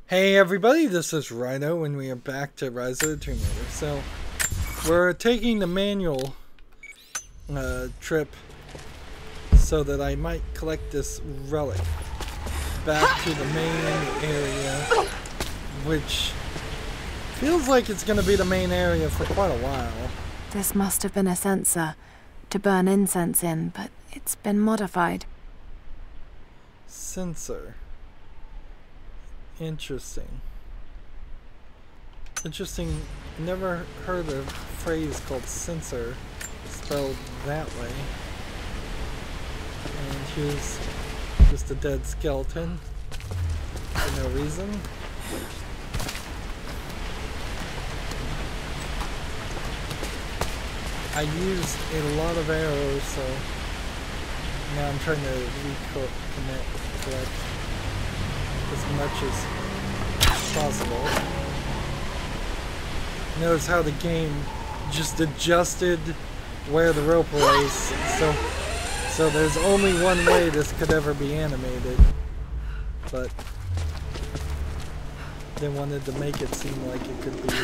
Hey everybody, this is Rydo and we are back to Rise of the Tomb Raider. So, we're taking the manual trip so that I might collect this relic back to the main area, which feels like it's going to be the main area for quite a while. This must have been a censer to burn incense in, but it's been modified. Censer. Interesting. Never heard a phrase called censor spelled that way. And here's just a dead skeleton for no reason. I used a lot of arrows, so now I'm trying to collect as much as possible. Notice how the game just adjusted where the rope was, so there's only one way this could ever be animated, but they wanted to make it seem like it could be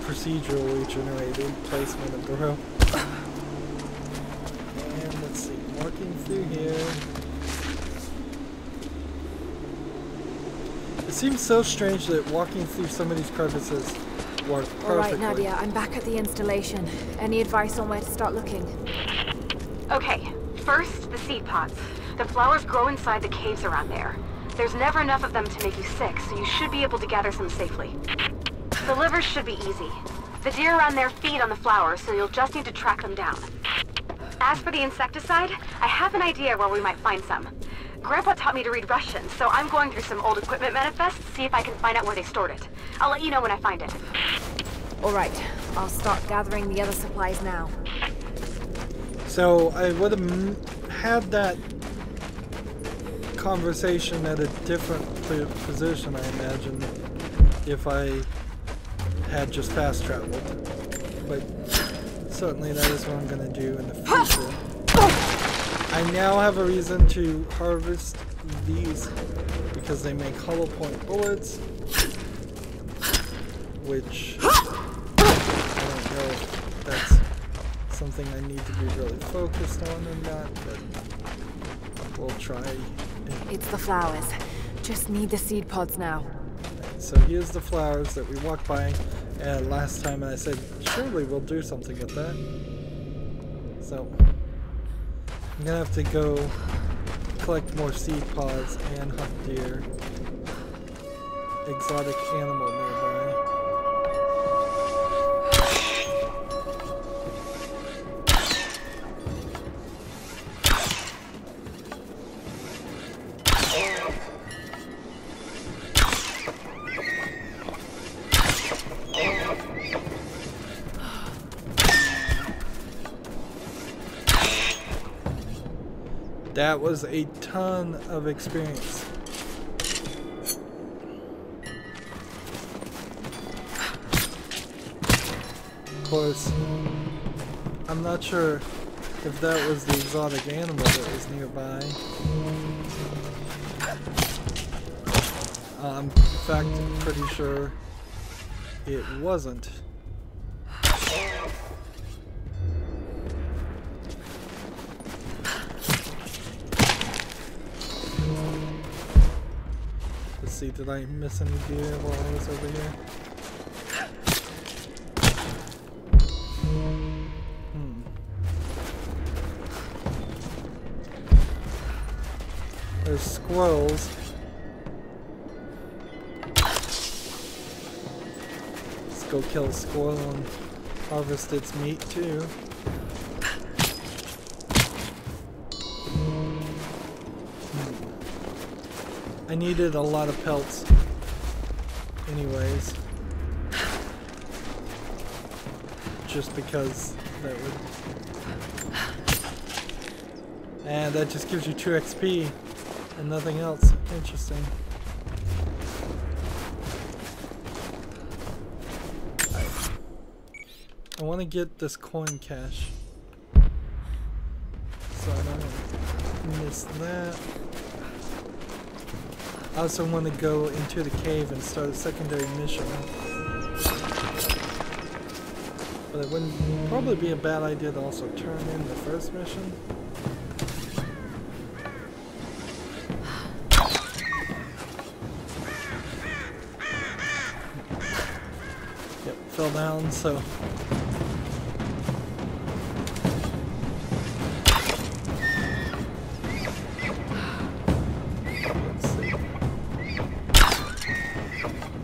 procedurally generated placement of the rope. And let's see, walking through here. It seems so strange that walking through some of these crevices work perfectly. Alright, Nadia, I'm back at the installation. Any advice on where to start looking? Okay, first, the seed pods. The flowers grow inside the caves around there. There's never enough of them to make you sick, so you should be able to gather some safely. The livers should be easy. The deer around there feed on the flowers, so you'll just need to track them down. As for the insecticide, I have an idea where we might find some. Grandpa taught me to read Russian, so I'm going through some old equipment manifests to see if I can find out where they stored it. I'll let you know when I find it. Alright, I'll start gathering the other supplies now. So I would have had that conversation at a different position, I imagine, if I had just fast traveled. But certainly that is what I'm going to do in the future. I now have a reason to harvest these because they make hollow point bullets, which I don't know if that's something I need to be really focused on or not, but we'll try. It's the flowers. Just need the seed pods now. So here's the flowers that we walked by last time, and I said, surely we'll do something with that. So I'm gonna have to go collect more seed pods and hunt deer. Exotic animal nearby. That was a ton of experience. Of course, I'm not sure if that was the exotic animal that was nearby. In fact, I'm pretty sure it wasn't. Let's see, did I miss any deer while I was over here? There's squirrels. Let's go kill a squirrel and harvest its meat too. I needed a lot of pelts anyways, just because that would, and that just gives you 2 XP and nothing else. Interesting. I want to get this coin cache, so I don't miss that. I also want to go into the cave and start a secondary mission. But it wouldn't probably be a bad idea to also turn in the first mission. Yep, fell down, so...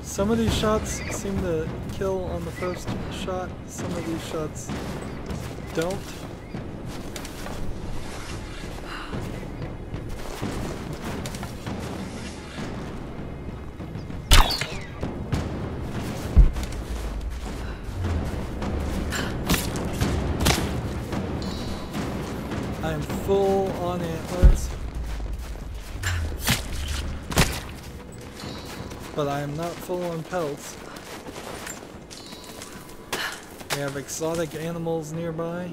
Some of these shots seem to kill on the first shot, some of these shots don't. I am full on antlers. But I am not full on pelts. We have exotic animals nearby.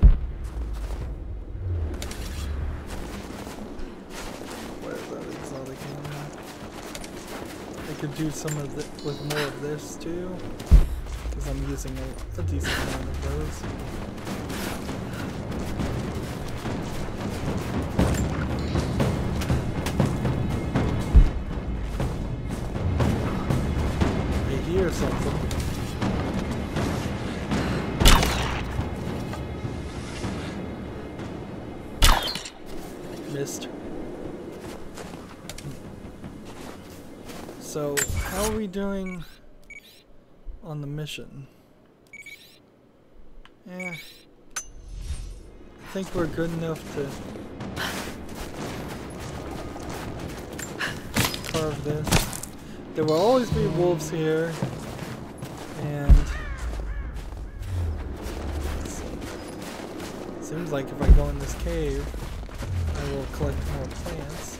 Where's that exotic animal? I could do some of it with more of this too, because I'm using a decent amount of those. Or something. Missed. So, how are we doing on the mission? I think we're good enough to carve this. There will always be wolves here, and it seems like if I go in this cave, I will collect more plants.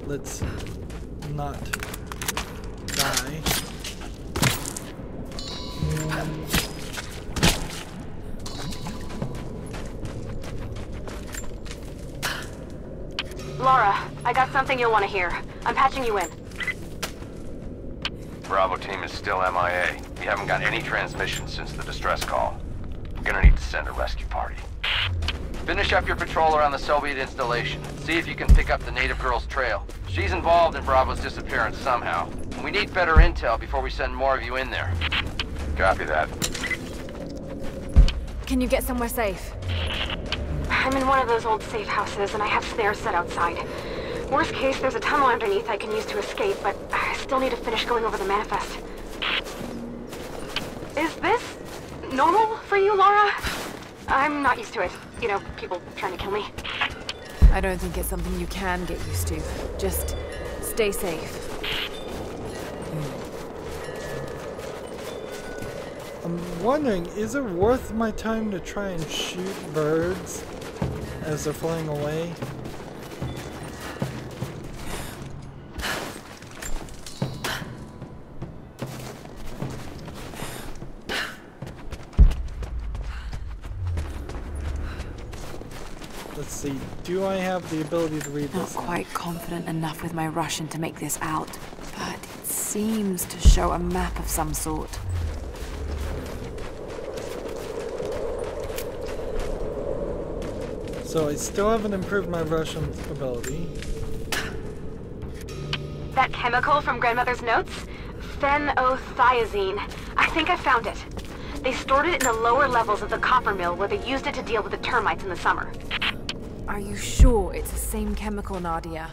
Let's not die. Lara, I got something you'll want to hear. I'm patching you in. Bravo team is still MIA. We haven't got any transmissions since the distress call. We're gonna need to send a rescue party. Finish up your patrol around the Soviet installation. See if you can pick up the native girl's trail. She's involved in Bravo's disappearance somehow. We need better intel before we send more of you in there. Copy that. Can you get somewhere safe? I'm in one of those old safe houses, and I have snares set outside. Worst case, there's a tunnel underneath I can use to escape, but I still need to finish going over the manifest. Is this normal for you, Lara? I'm not used to it. You know, people trying to kill me. I don't think it's something you can get used to. Just stay safe. I'm wondering, is it worth my time to try and shoot birds as they're flying away? Let's see, do I have the ability to read Not this? quite confident enough with my Russian to make this out, but it seems to show a map of some sort. So I still haven't improved my Russian ability. That chemical from Grandmother's notes? Phenothiazine. I think I found it. They stored it in the lower levels of the copper mill where they used it to deal with the termites in the summer. Are you sure it's the same chemical, Nadia?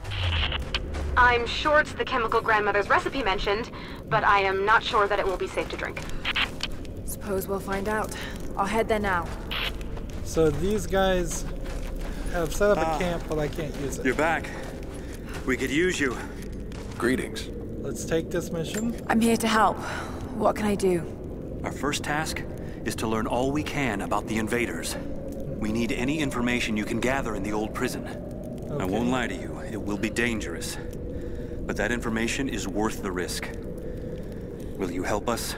I'm sure it's the chemical Grandmother's recipe mentioned, but I am not sure that it will be safe to drink. Suppose we'll find out. I'll head there now. So these guys have set up a camp, but I can't use it. You're back. We could use you. Greetings. Let's take this mission. I'm here to help. What can I do? Our first task is to learn all we can about the invaders. We need any information you can gather in the old prison. Okay. I won't lie to you, it will be dangerous. but that information is worth the risk. Will you help us?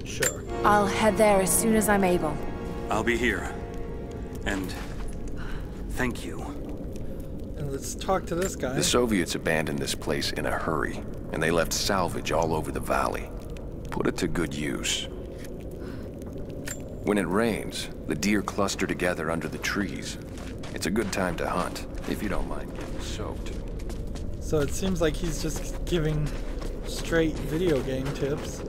Sure. I'll head there as soon as I'm able. I'll be here. And thank you. And let's talk to this guy. The Soviets abandoned this place in a hurry, and they left salvage all over the valley. Put it to good use. When it rains, the deer cluster together under the trees. It's a good time to hunt, if you don't mind getting soaked. So it seems like he's just giving straight video game tips.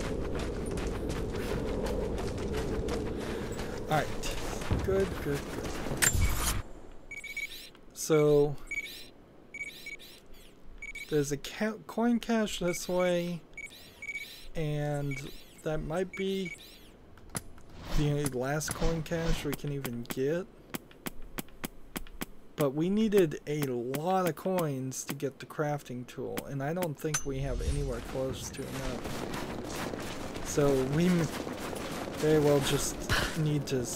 Alright. Good, good, good. So there's a coin cache this way, and that might be the last coin cache we can even get. But we needed a lot of coins to get the crafting tool, and I don't think we have anywhere close to enough. So we very well just need to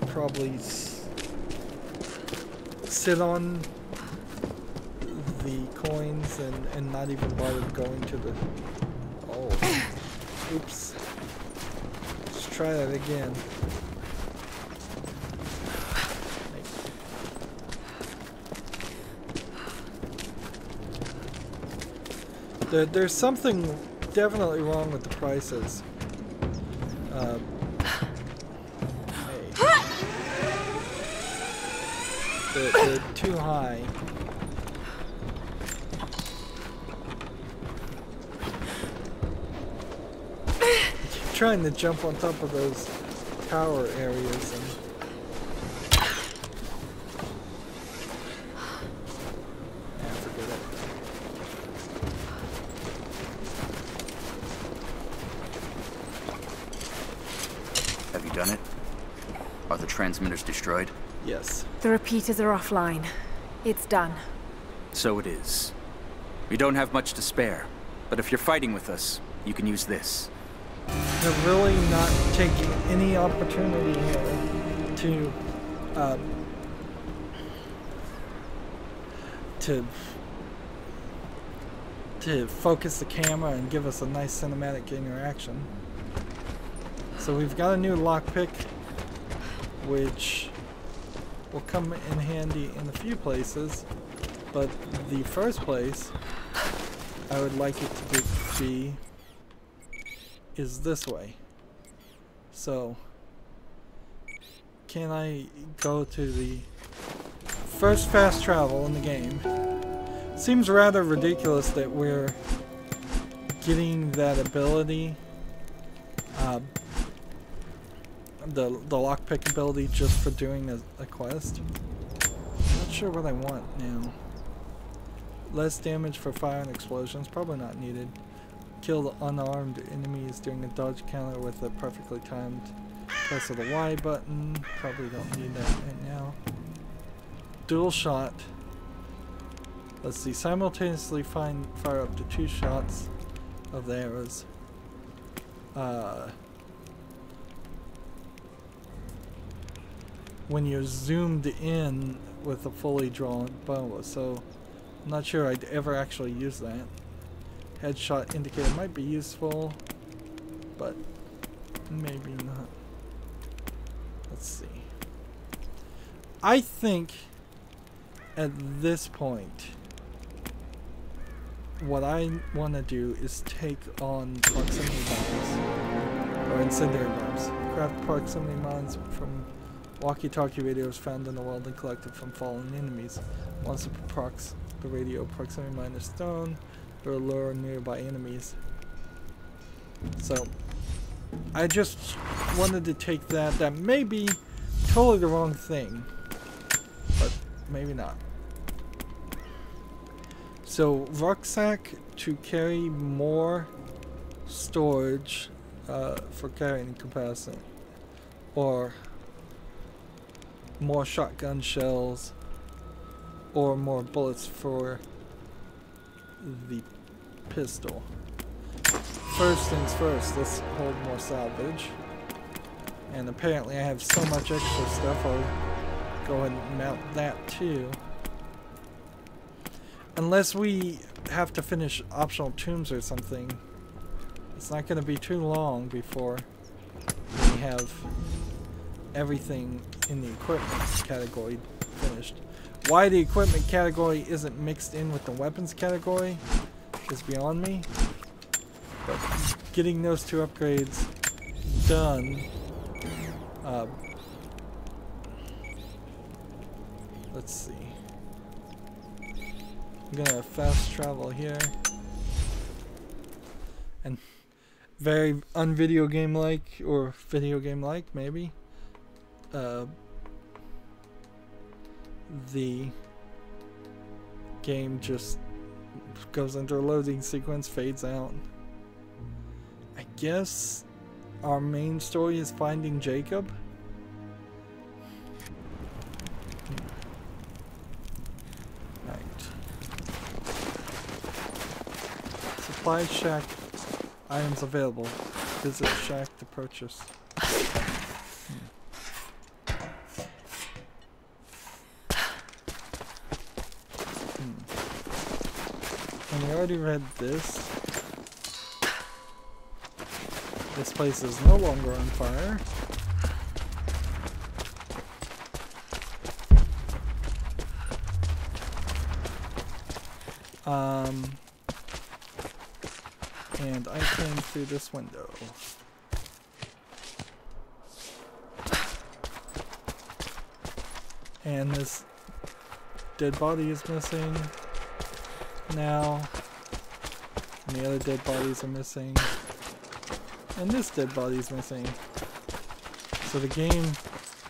probably sit on the coins and not even bother going to the... Oh, oops. Let's try that again. There's something definitely wrong with the prices. They're too high. I keep trying to jump on top of those tower areas and... forget it. Have you done it? Are the transmitters destroyed? Yes. The repeaters are offline. It's done. So it is. We don't have much to spare, but if you're fighting with us, you can use this. They're really not taking any opportunity here to focus the camera and give us a nice cinematic interaction. So we've got a new lockpick, which will come in handy in a few places, but the first place I would like it to be is this way. So can I go to the first fast travel in the game? Seems rather ridiculous that we're getting that ability, the lockpick ability, just for doing a quest. I'm not sure what I want now. Less damage for fire and explosions, probably not needed. Kill the unarmed enemies during a dodge counter with a perfectly timed press of the Y button. Probably don't need that right now. Dual shot. Let's see, simultaneously fire up to 2 shots of the arrows. When you're zoomed in with a fully drawn bow, so I'm not sure I'd ever actually use that. Headshot indicator might be useful, but maybe not. Let's see. I think at this point, what I want to do is take on proximity bombs, or incendiary bombs. Craft proximity mines from walkie-talkie radios found in the world and collected from fallen enemies. Once it procs the radio proximity mine is thrown, it will lure nearby enemies. So I just wanted to take that. That may be totally the wrong thing, but maybe not. So rucksack to carry more storage for carrying capacity, or more shotgun shells, or more bullets for the pistol. First things first, let's hold more salvage. And apparently I have so much extra stuff, I'll go ahead and mount that too. unless we have to finish optional tombs or something, it's not going to be too long before we have everything in the equipment category finished. Why the equipment category isn't mixed in with the weapons category is beyond me. But getting those two upgrades done, let's see. I'm gonna fast travel here, and very un-video game like, or video game like maybe. The game just goes into a loading sequence, fades out. I guess our main story is finding Jacob. Right. Supply shack. Items available. Visit shack to purchase. And we already read this. This place is no longer on fire. And I came through this window. And this dead body is missing now. And the other dead bodies are missing. And this dead body is missing. So the game,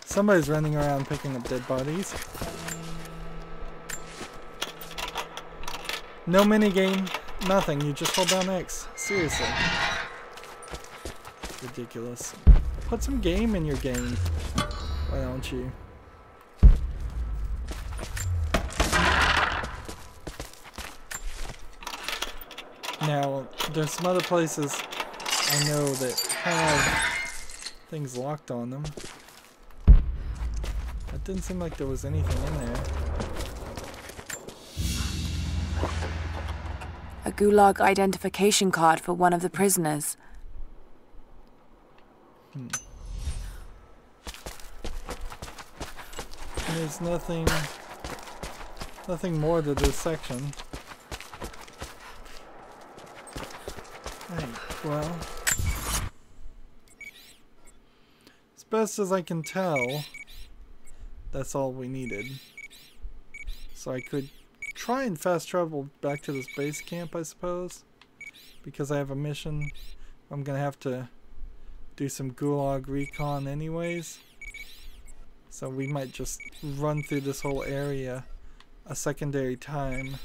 somebody's running around picking up dead bodies. No minigame, nothing. You just hold down X. Seriously. Ridiculous. Put some game in your game. Why don't you? Now, there's some other places I know that have things locked on them. It didn't seem like there was anything in there. A Gulag identification card for one of the prisoners. There's nothing more to this section. Right, well, as best as I can tell, that's all we needed. So I could try and fast travel back to this base camp, I suppose, because I have a mission. I'm gonna have to do some Gulag recon anyways, so we might just run through this whole area a secondary time,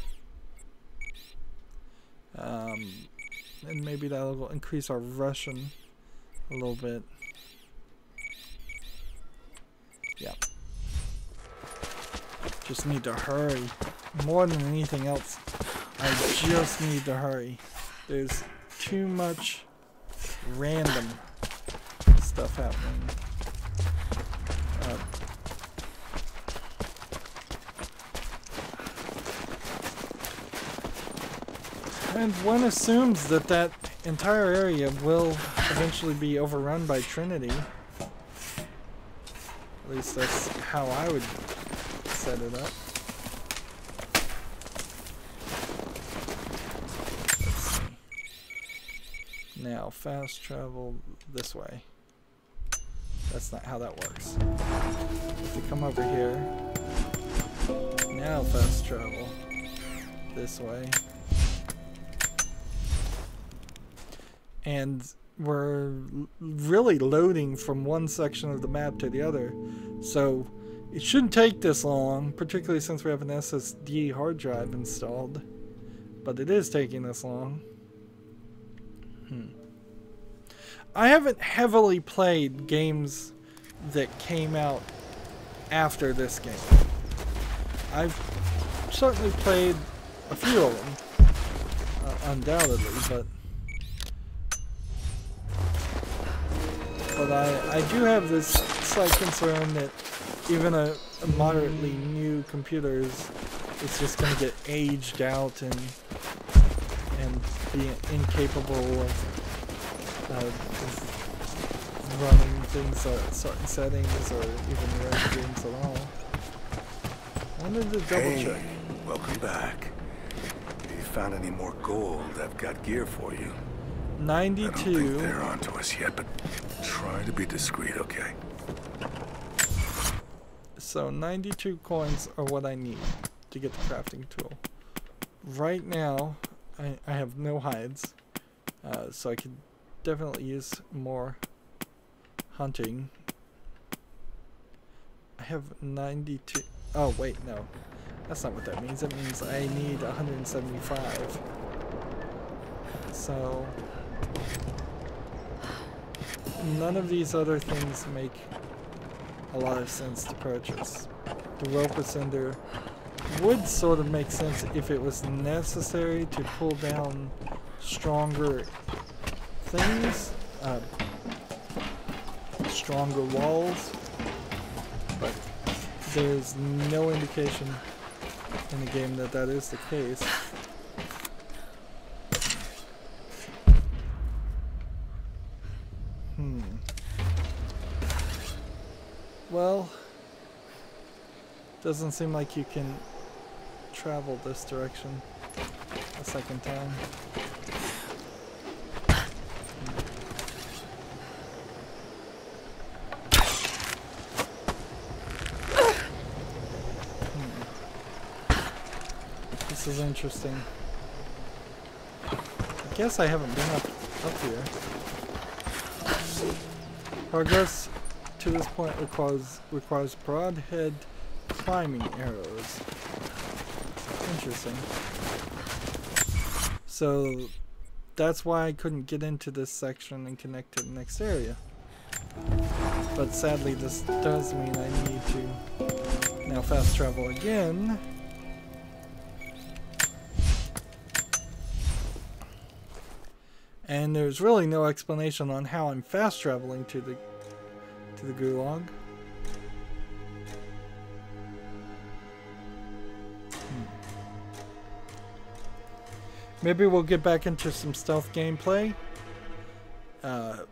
and maybe that'll increase our Russian a little bit. Yeah. Just need to hurry. More than anything else, I just need to hurry. There's too much random stuff happening. And one assumes that that entire area will eventually be overrun by Trinity. At least that's how I would set it up. Let's see. Now, fast travel this way. That's not how that works. If we come over here, now fast travel this way. And we're really loading from one section of the map to the other, so it shouldn't take this long, particularly since we have an SSD hard drive installed, but it is taking this long. I haven't heavily played games that came out after this game. I've certainly played a few of them, undoubtedly, but I do have this slight concern that even a moderately new computer is it's just going to get aged out and be incapable of running things at certain settings or even running games at all. I wanted to double check. Welcome back. If you found any more gold, I've got gear for you. 92. I don't think they're onto us yet, but try to be discreet, okay? So 92 coins are what I need to get the crafting tool. Right now, I have no hides, so I could definitely use more hunting. I have 92. Oh wait, no, that's not what that means. It means I need 175. So none of these other things make a lot of sense to purchase. The rope ascender would sort of make sense if it was necessary to pull down stronger things, stronger walls, but there's no indication in the game that that is the case. Well, doesn't seem like you can travel this direction a second time. This is interesting. I guess I haven't been up here. Progress to this point requires broadhead climbing arrows. Interesting. So that's why I couldn't get into this section and connect to the next area. But sadly this does mean I need to now fast travel again. And there's really no explanation on how I'm fast traveling to the gulag. Maybe we'll get back into some stealth gameplay.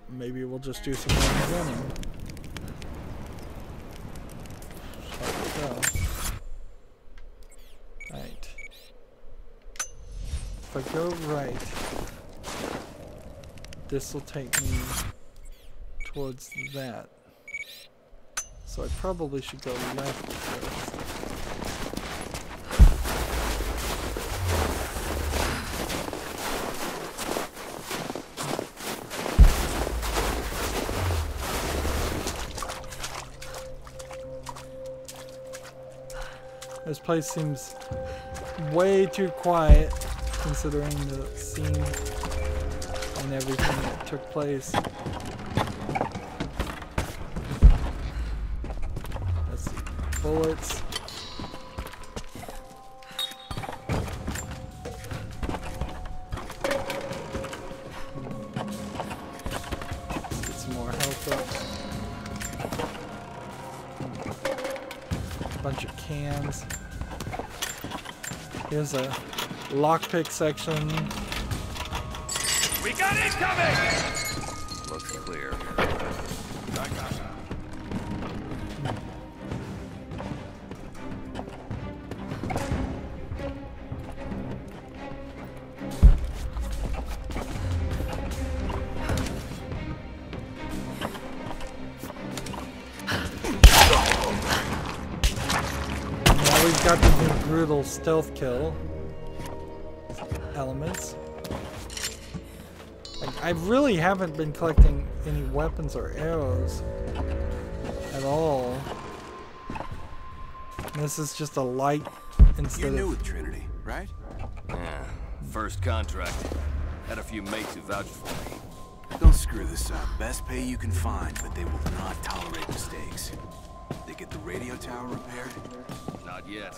Maybe we'll just do some more running. Right. If I go right, this will take me towards that. So I probably should go left first. This place seems way too quiet considering the scene and everything that took place. Let's see. Bullets. Get some more health up. Bunch of cans. Here's a lockpick section. We got incoming! Looks clear. Now we've got the new brutal stealth kill elements. I really haven't been collecting any weapons or arrows at all. This is just a light instead You're new of... with Trinity, right? Yeah, first contract. Had a few mates who vouched for me. Don't screw this up. Best pay you can find, but they will not tolerate mistakes. They get the radio tower repaired? Not yet.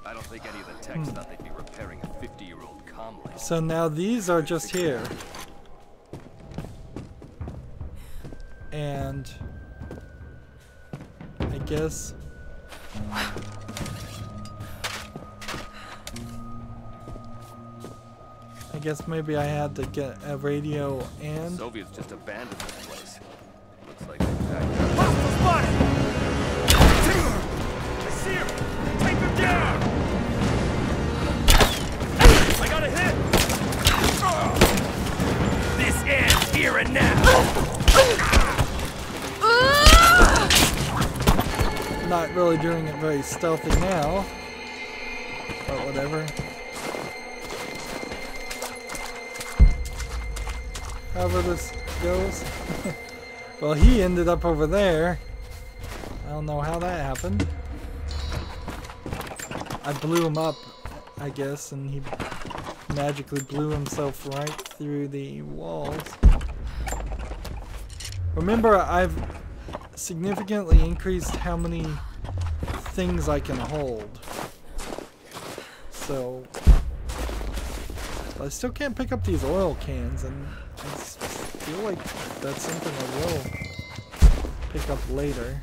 I don't think any of the techs thought they'd be repairing a 50-year-old comm line. So now these are just here. And I guess guess maybe I had to get a radio and... Soviets just abandoned this place. Looks like they packed up. Hostile spotted! I see him! Take him down! I got a hit! This ends here and now! Not really doing it very stealthy now. But whatever. However this goes. Well, he ended up over there. I don't know how that happened. I blew him up, I guess, and he magically blew himself right through the walls. Remember, I've significantly increased how many things I can hold. So, I still can't pick up these oil cans, and I feel like that's something I will pick up later.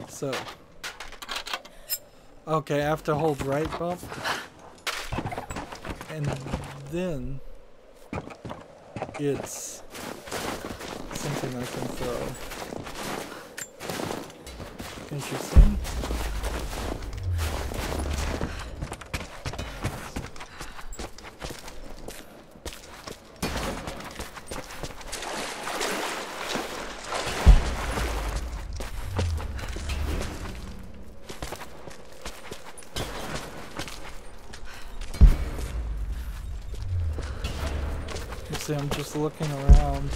So, okay, I have to hold right bump, and then it's something I can throw. Interesting. See, I'm just looking around.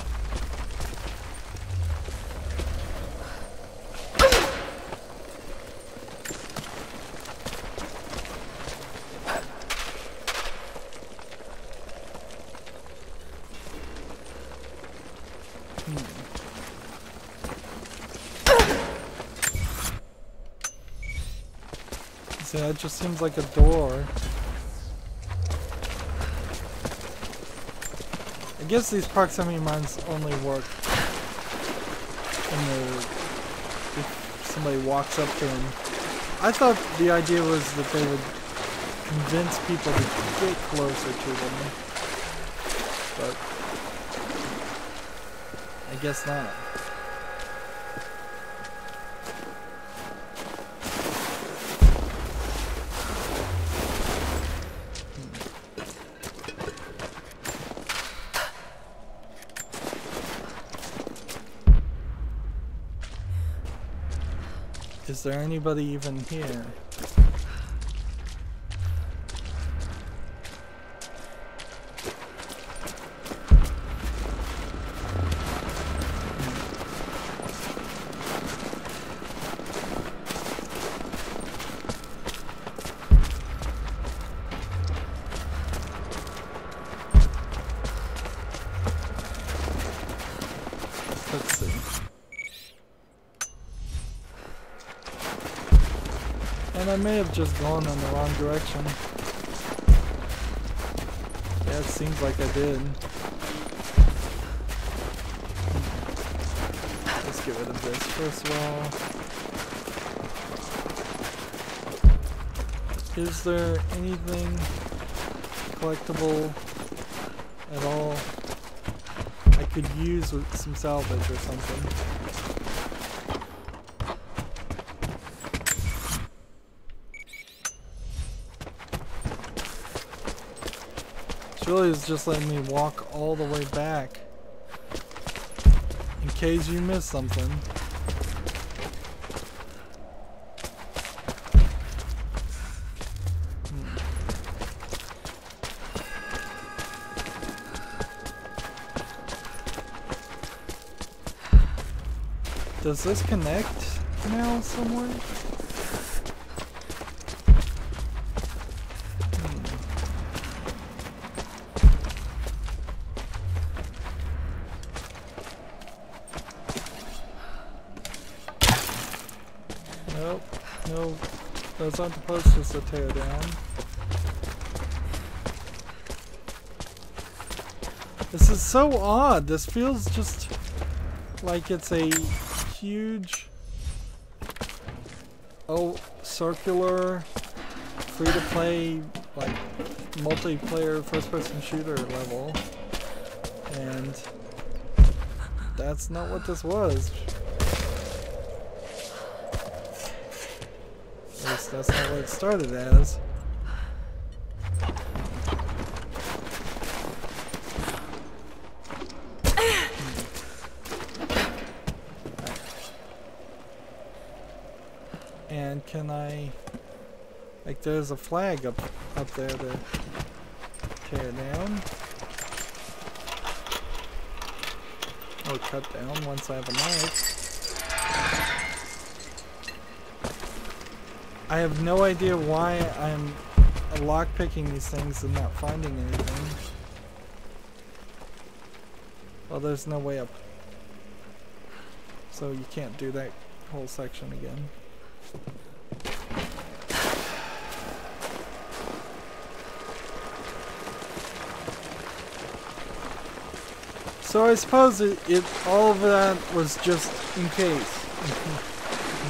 See, that just seems like a door. I guess these proximity mines only work if somebody walks up to them. I thought the idea was that they would convince people to get closer to them, but I guess not. Is there anybody even here? Let's see. And I may have just gone in the wrong direction. Yeah, it seems like I did. Let's get rid of this first of all. Is there anything collectible at all I could use with some salvage or something? Really is just letting me walk all the way back in case you miss something. Does this connect now somewhere? No, those aren't the posters to tear down. This is so odd. This feels just like it's a huge, circular, free-to-play, like, multiplayer first-person shooter level. And that's not what this was. At least that's not what it started as. And can I, like, there's a flag up there to tear down. Or cut down once I have a knife. I have no idea why I'm lockpicking these things and not finding anything. Well, there's no way up. So you can't do that whole section again. So I suppose all of that was just in case.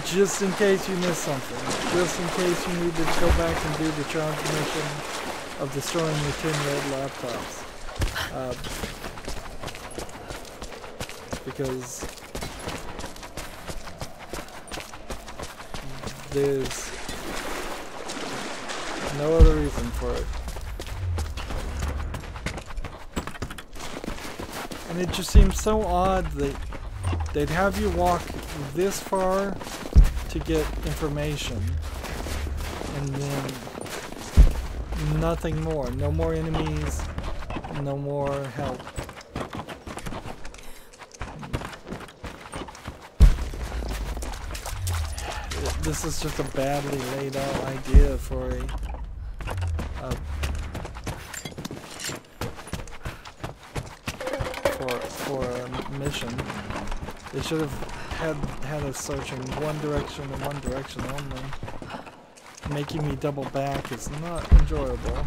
Just in case you missed something. Just in case you need to go back and do the challenge mission of destroying the 10 red laptops. Because there's no other reason for it. And it just seems so odd that they'd have you walk this far to get information and then nothing more. No more enemies, no more help. This is just a badly laid out idea for a mission. They should have had us searching one direction and one direction only. Making me double back is not enjoyable.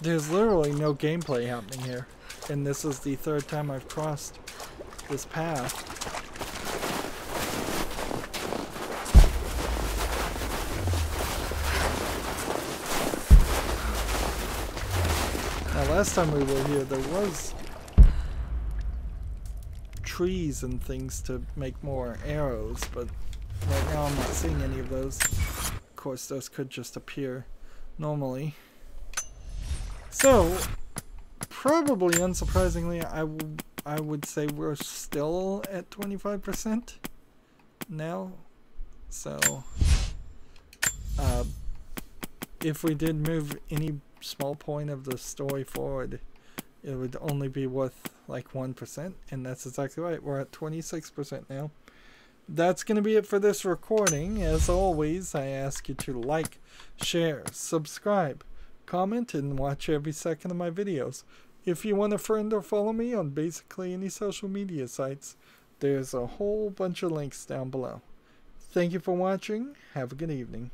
There's literally no gameplay happening here, and this is the third time I've crossed this path. Now, last time we were here, there was trees and things to make more arrows, but right now I'm not seeing any of those. Of course, those could just appear normally. So, probably unsurprisingly, I would say we're still at 25% now. So, if we did move any small point of the story forward, it would only be worth like 1%, and that's exactly right. We're at 26% now. That's going to be it for this recording. As always, I ask you to like, share, subscribe, comment, and watch every second of my videos. If you want a friend or follow me on basically any social media sites, there's a whole bunch of links down below. Thank you for watching. Have a good evening.